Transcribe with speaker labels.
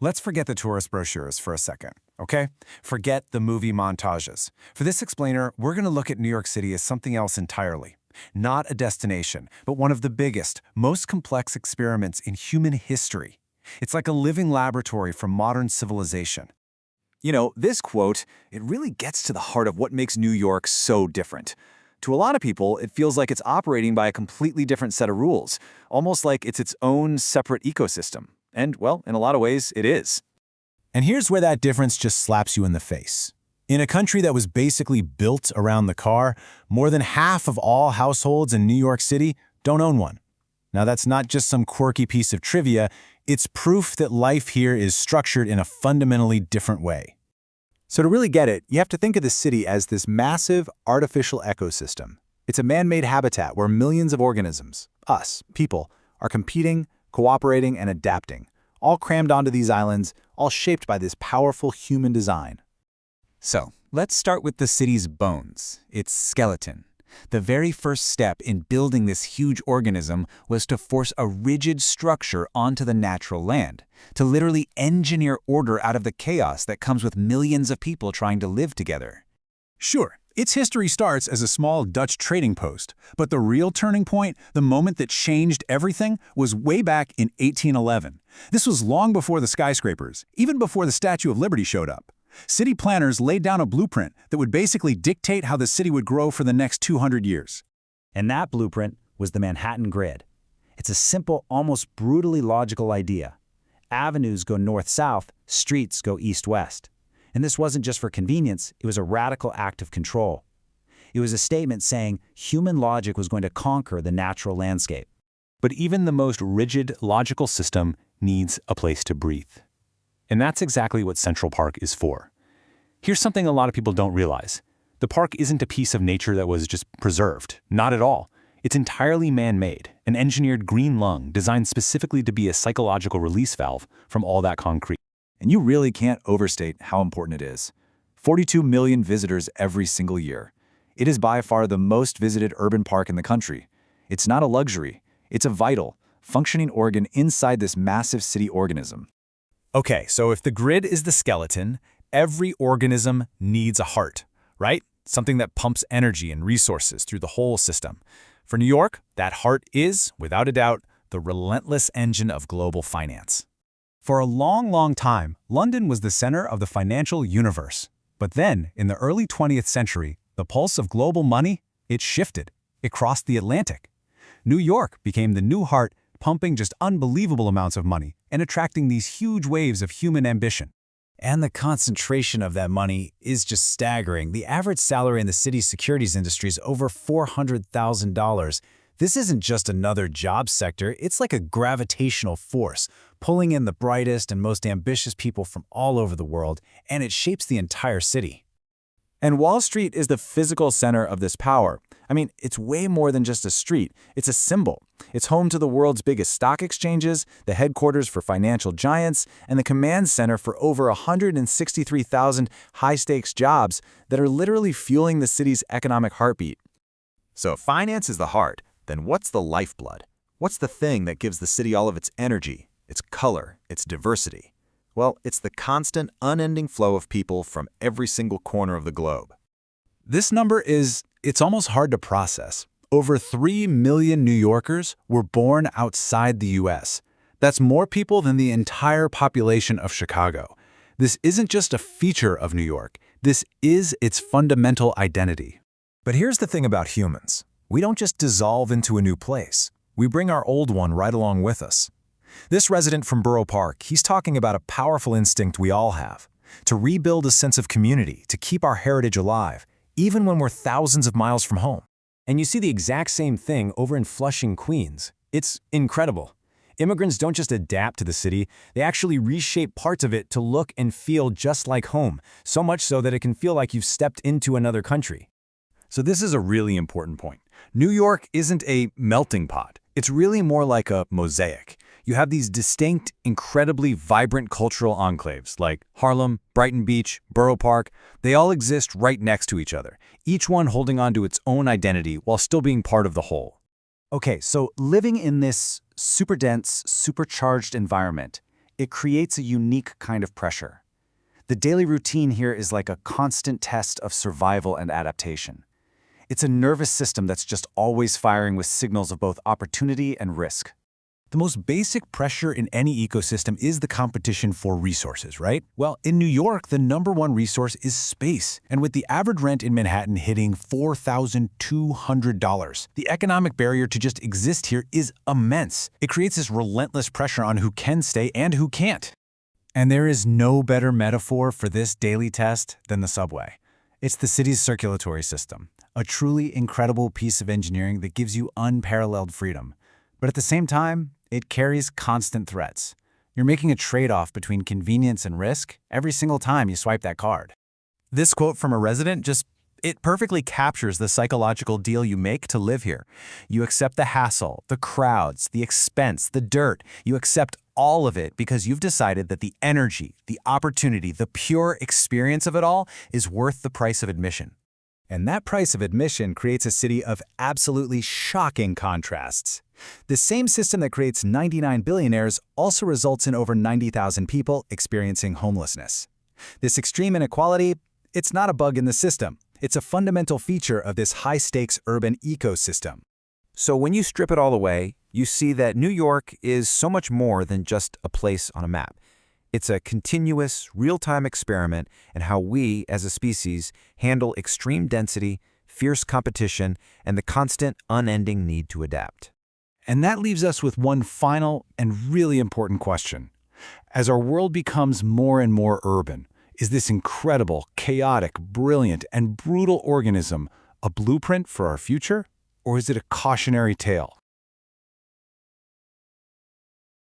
Speaker 1: Let's forget the tourist brochures for a second, okay? Forget the movie montages. For this explainer, we're going to look at New York City as something else entirely. Not a destination, but one of the biggest, most complex experiments in human history. It's like a living laboratory for modern civilization.
Speaker 2: You know, this quote, it really gets to the heart of what makes New York so different. To a lot of people, it feels like it's operating by a completely different set of rules, almost like it's its own separate ecosystem. And, well, in a lot of ways, it is.
Speaker 1: And here's where that difference just slaps you in the face. In a country that was basically built around the car, more than half of all households in New York City don't own one. Now, that's not just some quirky piece of trivia, it's proof that life here is structured in a fundamentally different way.
Speaker 2: So to really get it, you have to think of the city as this massive, artificial ecosystem. It's a man-made habitat where millions of organisms, us, people, are competing, cooperating, and adapting, all crammed onto these islands, all shaped by this powerful human design.
Speaker 3: So, let's start with the city's bones, its skeleton. The very first step in building this huge organism was to force a rigid structure onto the natural land, to literally engineer order out of the chaos that comes with millions of people trying to live together.
Speaker 1: Sure, its history starts as a small Dutch trading post, but the real turning point, the moment that changed everything, was way back in 1811. This was long before the skyscrapers, even before the Statue of Liberty showed up. City planners laid down a blueprint that would basically dictate how the city would grow for the next 200 years.
Speaker 4: And that blueprint was the Manhattan Grid. It's a simple, almost brutally logical idea. Avenues go north-south, streets go east-west. And this wasn't just for convenience, it was a radical act of control. It was a statement saying human logic was going to conquer the natural landscape.
Speaker 3: But even the most rigid, logical system needs a place to breathe. And that's exactly what Central Park is for. Here's something a lot of people don't realize. The park isn't a piece of nature that was just preserved. Not at all. It's entirely man-made, an engineered green lung designed specifically to be a psychological release valve from all that concrete.
Speaker 2: And you really can't overstate how important it is. 42 million visitors every single year. It is by far the most visited urban park in the country. It's not a luxury. It's a vital, functioning organ inside this massive city organism.
Speaker 1: Okay, so if the grid is the skeleton, every organism needs a heart, right? Something that pumps energy and resources through the whole system. For New York, that heart is, without a doubt, the relentless engine of global finance. For a long, long time, London was the center of the financial universe. But then, in the early 20th century, the pulse of global money, it shifted. It crossed the Atlantic. New York became the new heart, pumping just unbelievable amounts of money and attracting these huge waves of human ambition.
Speaker 4: And the concentration of that money is just staggering. The average salary in the city's securities industry is over $400,000. This isn't just another job sector, it's like a gravitational force, pulling in the brightest and most ambitious people from all over the world, and it shapes the entire city.
Speaker 2: And Wall Street is the physical center of this power. I mean, it's way more than just a street. It's a symbol. It's home to the world's biggest stock exchanges, the headquarters for financial giants, and the command center for over 163,000 high-stakes jobs that are literally fueling the city's economic heartbeat. So if finance is the heart, then what's the lifeblood? What's the thing that gives the city all of its energy, its color, its diversity? Well, it's the constant, unending flow of people from every single corner of the globe.
Speaker 1: This number it's almost hard to process. Over 3 million New Yorkers were born outside the U.S. That's more people than the entire population of Chicago. This isn't just a feature of New York. This is its fundamental identity. But here's the thing about humans. We don't just dissolve into a new place. We bring our old one right along with us. This resident from Borough Park, he's talking about a powerful instinct we all have, to rebuild a sense of community, to keep our heritage alive, even when we're thousands of miles from home. And you see the exact same thing over in Flushing, Queens. It's incredible. Immigrants don't just adapt to the city, they actually reshape parts of it to look and feel just like home, so much so that it can feel like you've stepped into another country. So this is a really important point. New York isn't a melting pot. It's really more like a mosaic. You have these distinct, incredibly vibrant cultural enclaves like Harlem, Brighton Beach, Borough Park. They all exist right next to each other, each one holding on to its own identity while still being part of the whole. Okay, so living in this super dense, supercharged environment,
Speaker 2: it creates a unique kind of pressure. The daily routine here is like a constant test of survival and adaptation. It's a nervous system that's just always firing with signals of both opportunity and risk.
Speaker 1: The most basic pressure in any ecosystem is the competition for resources, right? Well, in New York, the #1 resource is space. And with the average rent in Manhattan hitting $4,200, the economic barrier to just exist here is immense. It creates this relentless pressure on who can stay and who can't.
Speaker 4: And there is no better metaphor for this daily test than the subway. It's the city's circulatory system, a truly incredible piece of engineering that gives you unparalleled freedom. But at the same time, it carries constant threats. You're making a trade-off between convenience and risk every single time you swipe that card.
Speaker 5: This quote from a resident it perfectly captures the psychological deal you make to live here. You accept the hassle, the crowds, the expense, the dirt. You accept all of it because you've decided that the energy, the opportunity, the pure experience of it all is worth the price of admission.
Speaker 4: And that price of admission creates a city of absolutely shocking contrasts. The same system that creates 99 billionaires also results in over 90,000 people experiencing homelessness. This extreme inequality, it's not a bug in the system. It's a fundamental feature of this high-stakes urban ecosystem.
Speaker 5: So when you strip it all away, you see that New York is so much more than just a place on a map. It's a continuous, real-time experiment in how we, as a species, handle extreme density, fierce competition, and the constant, unending need to adapt.
Speaker 1: And that leaves us with one final and really important question. As our world becomes more and more urban, is this incredible, chaotic, brilliant, and brutal organism a blueprint for our future? Or is it a cautionary tale,